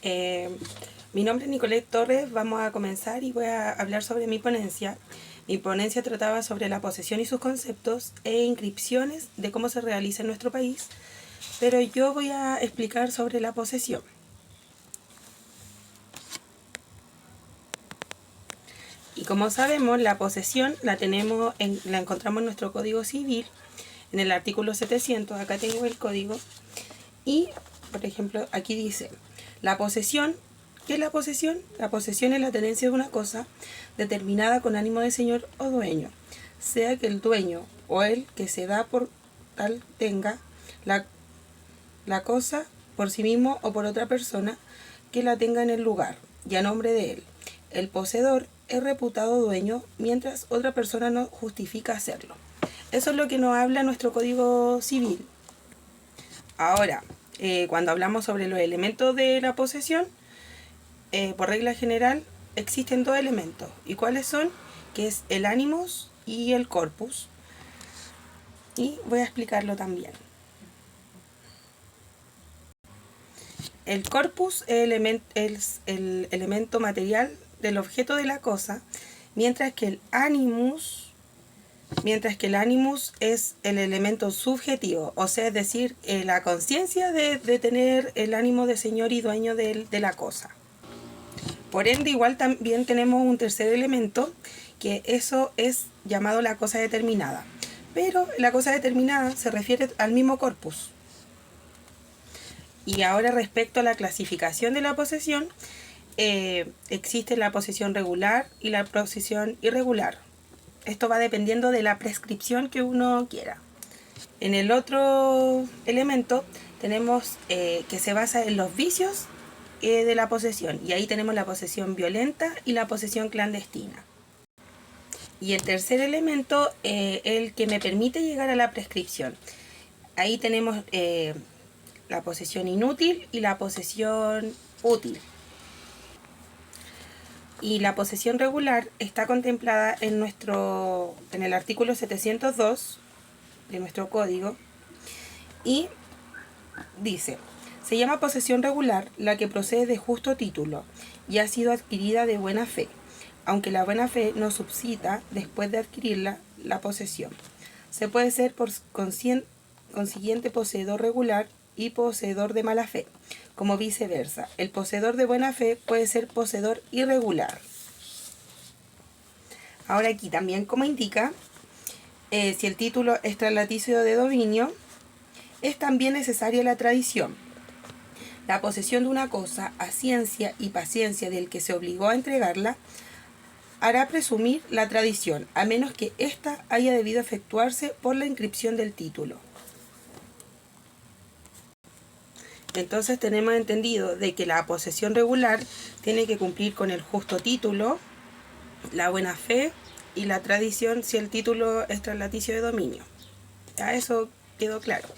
Eh, Mi nombre es Nicolette Torres, vamos a comenzar y voy a hablar sobre mi ponencia. Mi ponencia trataba sobre la posesión y sus conceptos e inscripciones de cómo se realiza en nuestro país, pero yo voy a explicar sobre la posesión. Y como sabemos, la posesión la encontramos en nuestro Código Civil, en el artículo 700, acá tengo el código, y, por ejemplo, aquí dice, la posesión. ¿Qué es la posesión? La posesión es la tenencia de una cosa determinada con ánimo de señor o dueño, sea que el dueño o el que se da por tal tenga la cosa por sí mismo o por otra persona que la tenga en el lugar y a nombre de él. El poseedor es reputado dueño mientras otra persona no justifica hacerlo. Eso es lo que nos habla nuestro Código Civil. Ahora, cuando hablamos sobre los elementos de la posesión, por regla general existen dos elementos. ¿Y cuáles son? Que es el animus y el corpus. Y voy a explicarlo también. El corpus es el elemento material del objeto de la cosa, mientras que el animus es el elemento subjetivo, o sea, es decir, la conciencia de tener el ánimo de señor y dueño de la cosa. Por ende, igual también tenemos un tercer elemento, que eso es llamado la cosa determinada. Pero la cosa determinada se refiere al mismo corpus. Y ahora, respecto a la clasificación de la posesión, existe la posesión regular y la posesión irregular. Esto va dependiendo de la prescripción que uno quiera. En el otro elemento tenemos que se basa en los vicios de la posesión. Y ahí tenemos la posesión violenta y la posesión clandestina. Y el tercer elemento, el que me permite llegar a la prescripción. Ahí tenemos la posesión inútil y la posesión útil. Y la posesión regular está contemplada en el artículo 702 de nuestro código y dice: se llama posesión regular la que procede de justo título y ha sido adquirida de buena fe, aunque la buena fe no subsista después de adquirirla la posesión. Se puede ser por consiguiente poseedor regular y poseedor de mala fe, como viceversa. El poseedor de buena fe puede ser poseedor irregular. Ahora aquí también, como indica, si el título es traslaticio de dominio, es también necesaria la tradición. La posesión de una cosa a ciencia y paciencia del que se obligó a entregarla hará presumir la tradición, a menos que ésta haya debido efectuarse por la inscripción del título. Entonces tenemos entendido de que la posesión regular tiene que cumplir con el justo título, la buena fe y la tradición si el título es traslaticio de dominio. Ya eso quedó claro.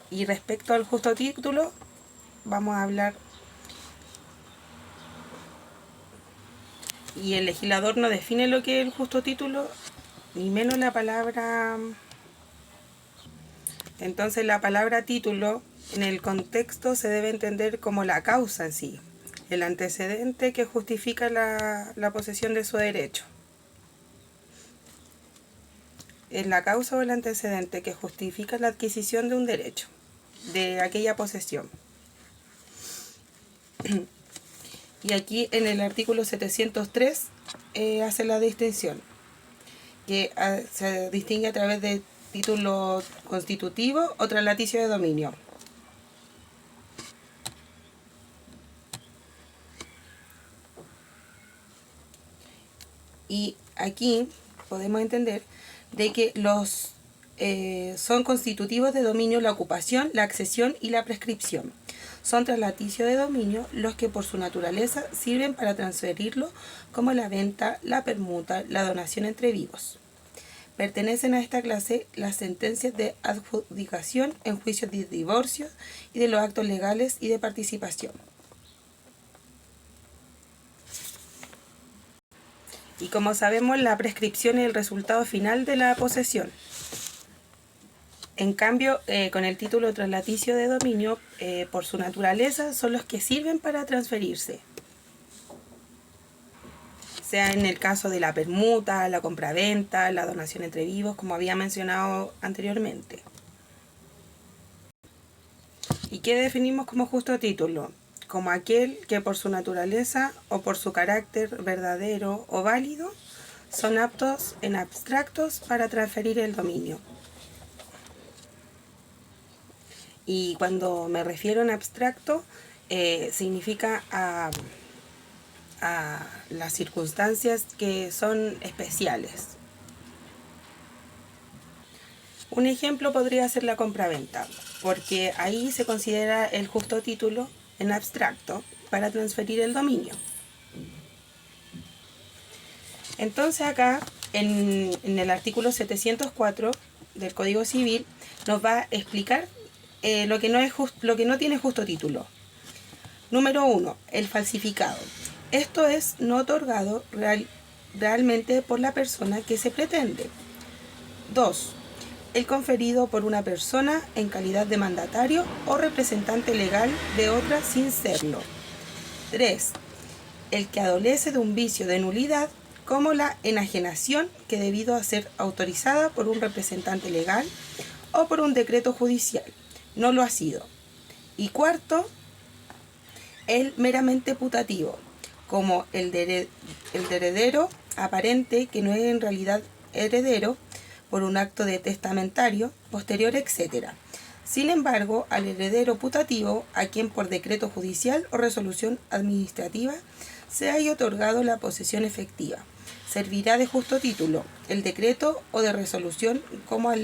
Y respecto al justo título, vamos a hablar. Y el legislador no define lo que es el justo título, ni menos la palabra. Entonces la palabra título en el contexto se debe entender como la causa en sí, el antecedente que justifica la posesión de su derecho. Es la causa o el antecedente que justifica la adquisición de un derecho, de aquella posesión. Y aquí en el artículo 703 hace la distinción, que se distingue a través de título constitutivo o traslaticio de dominio. Y aquí podemos entender de que son constitutivos de dominio la ocupación, la accesión y la prescripción. Son traslaticios de dominio los que por su naturaleza sirven para transferirlo, como la venta, la permuta, la donación entre vivos. Pertenecen a esta clase las sentencias de adjudicación en juicios de divorcio y de los actos legales y de participación. Y como sabemos, la prescripción es el resultado final de la posesión. En cambio, con el título traslaticio de dominio, por su naturaleza, son los que sirven para transferirse. Sea en el caso de la permuta, la compraventa, la donación entre vivos, como había mencionado anteriormente. ¿Y qué definimos como justo título? Como aquel que por su naturaleza o por su carácter verdadero o válido son aptos en abstractos para transferir el dominio. Y cuando me refiero en abstracto, significa a las circunstancias que son especiales. Un ejemplo podría ser la compraventa, porque ahí se considera el justo título en abstracto para transferir el dominio. Entonces acá, en el artículo 704 del Código Civil, nos va a explicar lo que no tiene justo título. Número 1. El falsificado. Esto es no otorgado realmente por la persona que se pretende. 2. El conferido por una persona en calidad de mandatario o representante legal de otra sin serlo. 3. El que adolece de un vicio de nulidad, como la enajenación que debido a ser autorizada por un representante legal o por un decreto judicial no lo ha sido. Y 4. El meramente putativo, como el de heredero aparente que no es en realidad heredero por un acto de testamentario posterior, etc. Sin embargo, al heredero putativo, a quien por decreto judicial o resolución administrativa se haya otorgado la posesión efectiva, servirá de justo título el decreto o de resolución como al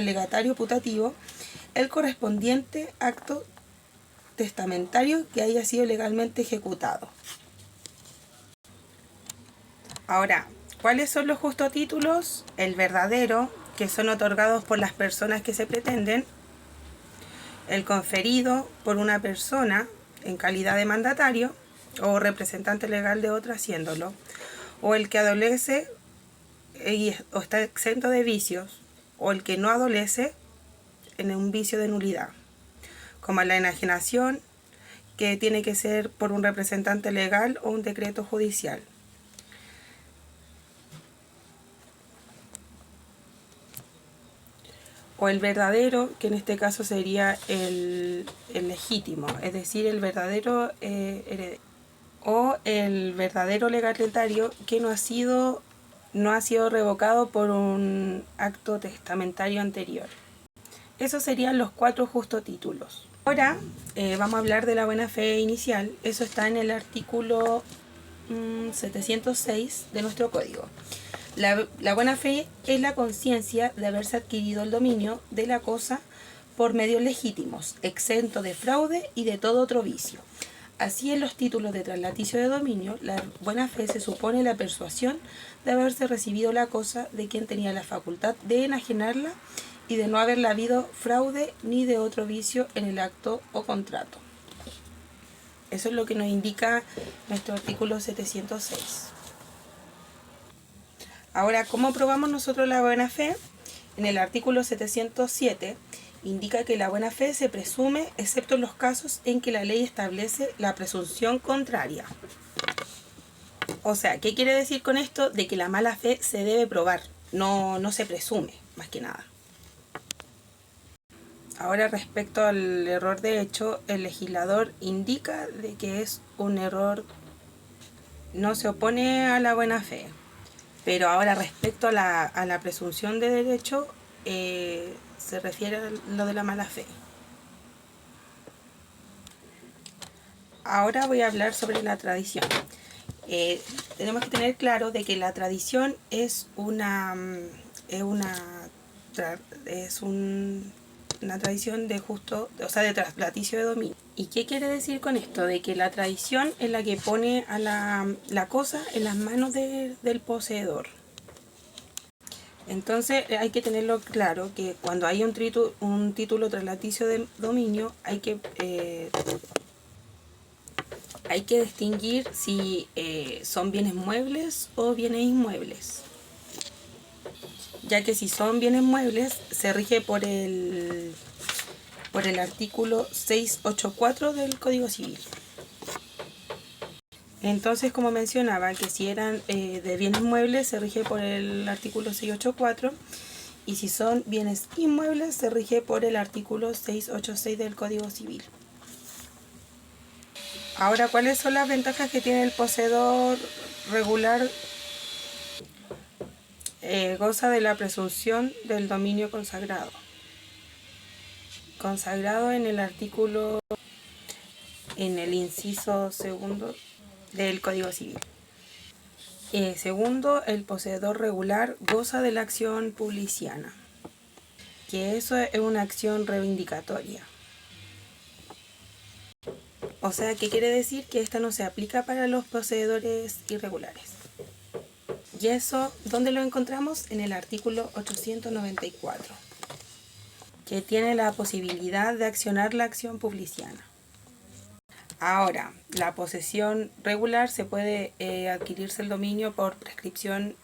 legatario putativo el correspondiente acto testamentario que haya sido legalmente ejecutado. Ahora, ¿cuáles son los justos títulos? El verdadero, que son otorgados por las personas que se pretenden. El conferido por una persona en calidad de mandatario o representante legal de otra haciéndolo. O el que adolece o está exento de vicios. O el que no adolece en un vicio de nulidad, como la enajenación, que tiene que ser por un representante legal o un decreto judicial. O el verdadero, que en este caso sería el legítimo, es decir, el verdadero heredero. O el verdadero legatario que no ha sido revocado por un acto testamentario anterior. Esos serían los 4 justos títulos. Ahora vamos a hablar de la buena fe inicial. Eso está en el artículo 706 de nuestro código. La buena fe es la conciencia de haberse adquirido el dominio de la cosa por medios legítimos, exento de fraude y de todo otro vicio. Así, en los títulos de traslaticio de dominio, la buena fe se supone la persuasión de haberse recibido la cosa de quien tenía la facultad de enajenarla y de no haberla habido fraude ni de otro vicio en el acto o contrato. Eso es lo que nos indica nuestro artículo 706. Ahora, ¿cómo probamos nosotros la buena fe? En el artículo 707 indica que la buena fe se presume excepto en los casos en que la ley establece la presunción contraria. O sea, ¿qué quiere decir con esto? De que la mala fe se debe probar, no se presume, más que nada. Ahora, respecto al error de hecho, el legislador indica de que es un error, no se opone a la buena fe. Pero ahora, respecto a la presunción de derecho, se refiere a lo de la mala fe. Ahora voy a hablar sobre la tradición. Tenemos que tener claro de que la tradición es una tradición de justo, o sea, de traslaticio de dominio. ¿Y qué quiere decir con esto? De que la tradición es la que pone a la cosa en las manos del poseedor. Entonces hay que tenerlo claro que cuando hay un título traslaticio de dominio hay que distinguir si son bienes muebles o bienes inmuebles. ya que si son bienes muebles se rige por el artículo 684 del Código Civil. Entonces, como mencionaba, que si eran de bienes muebles se rige por el artículo 684, y si son bienes inmuebles se rige por el artículo 686 del Código Civil. Ahora, ¿cuáles son las ventajas que tiene el poseedor regular? Goza de la presunción del dominio consagrado. Consagrado en el artículo, en el inciso segundo del Código Civil. Segundo, el poseedor regular goza de la acción publiciana, que eso es una acción reivindicatoria. O sea, ¿qué quiere decir? Que esta no se aplica para los poseedores irregulares. Y eso, ¿dónde lo encontramos? En el artículo 894, que tiene la posibilidad de accionar la acción publiciana. Ahora, la posesión regular se puede adquirirse el dominio por prescripción,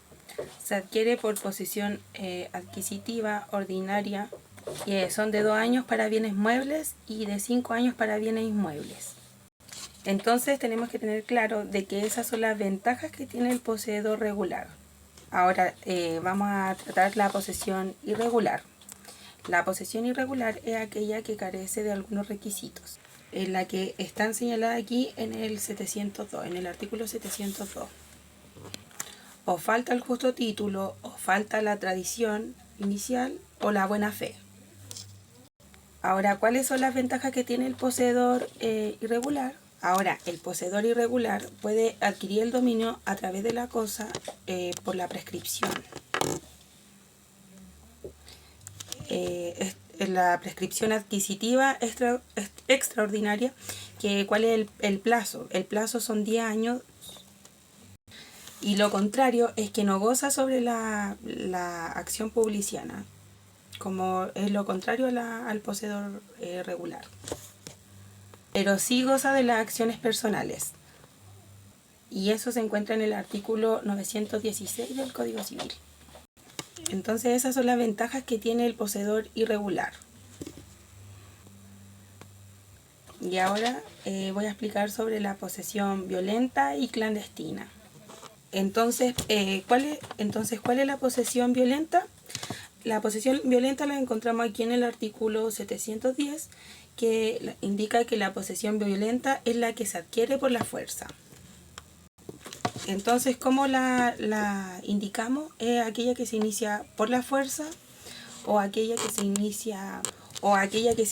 se adquiere por posesión adquisitiva ordinaria, que son de 2 años para bienes muebles y de 5 años para bienes inmuebles. Entonces tenemos que tener claro de que esas son las ventajas que tiene el poseedor regular. Ahora vamos a tratar la posesión irregular. La posesión irregular es aquella que carece de algunos requisitos, en la que están señaladas aquí en el 702, en el artículo 702. O falta el justo título, o falta la tradición inicial, o la buena fe. Ahora, ¿cuáles son las ventajas que tiene el poseedor irregular? Ahora, el poseedor irregular puede adquirir el dominio a través de la cosa por la prescripción. La prescripción adquisitiva extraordinaria, que ¿cuál es el plazo? El plazo son 10 años. Y lo contrario es que no goza sobre la acción publiciana, como es lo contrario al poseedor regular. Pero sí goza de las acciones personales. Y eso se encuentra en el artículo 916 del Código Civil. Entonces esas son las ventajas que tiene el poseedor irregular. Y ahora voy a explicar sobre la posesión violenta y clandestina. Entonces, ¿cuál es la posesión violenta? La posesión violenta la encontramos aquí en el artículo 710, que indica que la posesión violenta es la que se adquiere por la fuerza. Entonces, ¿cómo la indicamos? Es aquella que se inicia por la fuerza, o aquella que se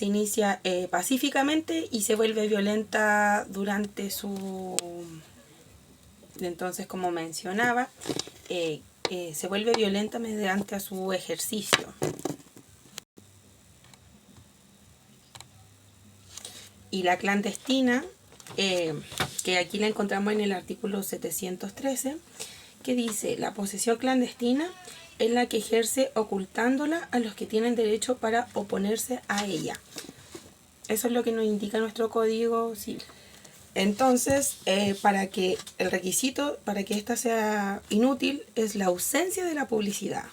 inicia pacíficamente y se vuelve violenta durante su... Entonces, como mencionaba, se vuelve violenta mediante su ejercicio. Y la clandestina, que aquí la encontramos en el artículo 713, que dice: la posesión clandestina es la que ejerce ocultándola a los que tienen derecho para oponerse a ella. Eso es lo que nos indica nuestro Código Civil. Entonces, para que el requisito para que ésta sea inútil es la ausencia de la publicidad.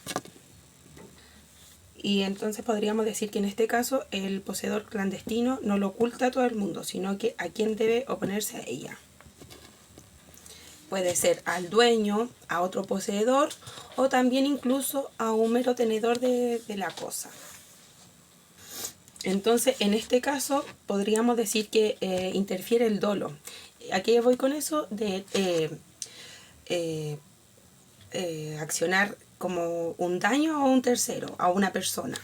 Y entonces podríamos decir que en este caso el poseedor clandestino no lo oculta a todo el mundo, sino que a quien debe oponerse a ella. Puede ser al dueño, a otro poseedor, o también incluso a un mero tenedor de la cosa. Entonces, en este caso, podríamos decir que interfiere el dolo. ¿A qué voy con eso? De accionar como un daño a un tercero, a una persona.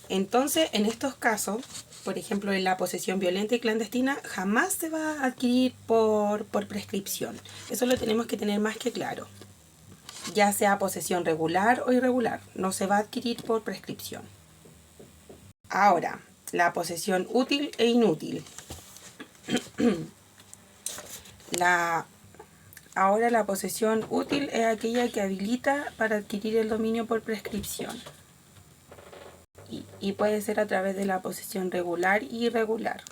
Entonces, en estos casos, por ejemplo, en la posesión violenta y clandestina, jamás se va a adquirir por prescripción. Eso lo tenemos que tener más que claro. Ya sea posesión regular o irregular, no se va a adquirir por prescripción. Ahora, la posesión útil e inútil. Ahora la posesión útil es aquella que habilita para adquirir el dominio por prescripción. Y puede ser a través de la posesión regular y irregular.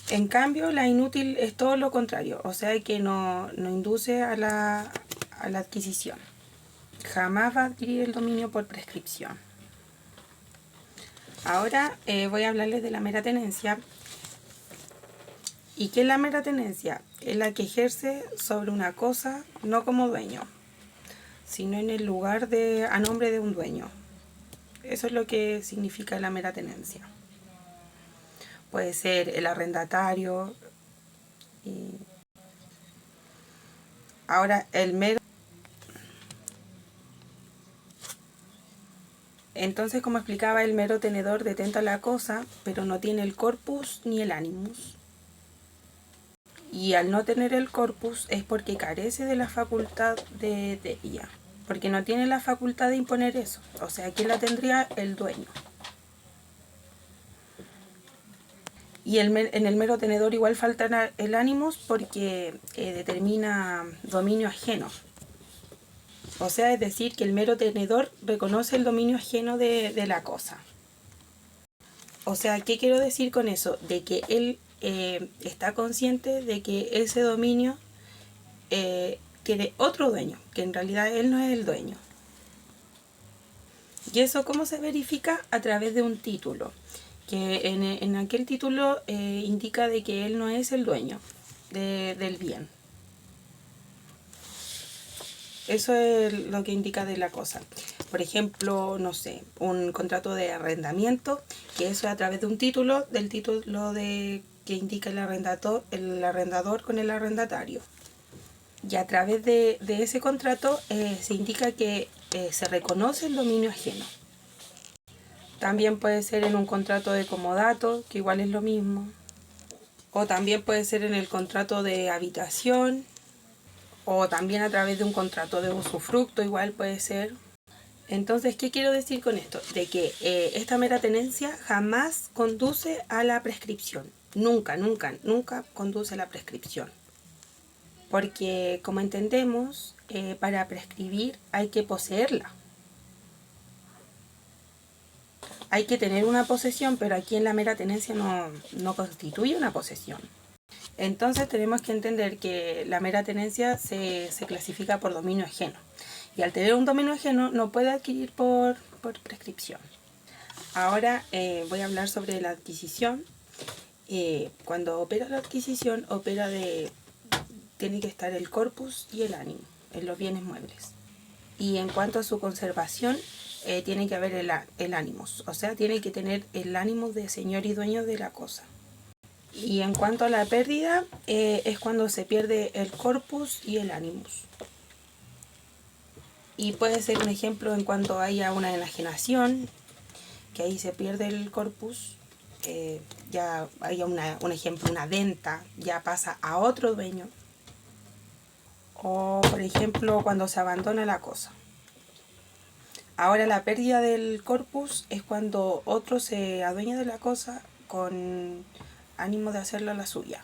En cambio, la inútil es todo lo contrario, o sea que no induce a la adquisición. jamás va a adquirir el dominio por prescripción. Ahora voy a hablarles de la mera tenencia. ¿Y qué es la mera tenencia? Es la que ejerce sobre una cosa no como dueño, sino en el lugar a nombre de un dueño. Eso es lo que significa la mera tenencia. Puede ser el arrendatario. Ahora, el mero... Entonces, como explicaba, el mero tenedor detenta la cosa, pero no tiene el corpus ni el animus. Y al no tener el corpus es porque carece de la facultad de ella, porque no tiene la facultad de imponer eso. O sea, ¿quién la tendría? El dueño. Y en el mero tenedor igual falta el animus porque determina dominio ajeno. O sea, es decir, que el mero tenedor reconoce el dominio ajeno de la cosa. O sea, ¿qué quiero decir con eso? De que él está consciente de que ese dominio tiene otro dueño, que en realidad él no es el dueño. ¿Y eso cómo se verifica? A través de un título, que en aquel título indica de que él no es el dueño del bien. Eso es lo que indica de la cosa. Por ejemplo, no sé, un contrato de arrendamiento, que eso es a través de un título, del título que indica el arrendador con el arrendatario. Y a través de ese contrato se indica que se reconoce el dominio ajeno. También puede ser en un contrato de comodato, que igual es lo mismo. O también puede ser en el contrato de habitación. O también a través de un contrato de usufructo, igual puede ser. Entonces, ¿qué quiero decir con esto? De que esta mera tenencia jamás conduce a la prescripción. Nunca, nunca, nunca conduce a la prescripción. Porque, como entendemos, para prescribir hay que poseerla. Hay que tener una posesión, pero aquí en la mera tenencia no constituye una posesión. Entonces tenemos que entender que la mera tenencia se clasifica por dominio ajeno. Y al tener un dominio ajeno no puede adquirir por prescripción. Ahora voy a hablar sobre la adquisición. Cuando opera la adquisición, tiene que estar el corpus y el ánimo en los bienes muebles. Y en cuanto a su conservación, tiene que haber el animus. O sea, tiene que tener el ánimo de señor y dueño de la cosa. Y en cuanto a la pérdida, es cuando se pierde el corpus y el animus. Y puede ser un ejemplo en cuanto haya una enajenación, que ahí se pierde el corpus, ya haya un ejemplo, una venta, ya pasa a otro dueño. O por ejemplo cuando se abandona la cosa. Ahora la pérdida del corpus es cuando otro se adueña de la cosa con ánimo de hacerlo la suya.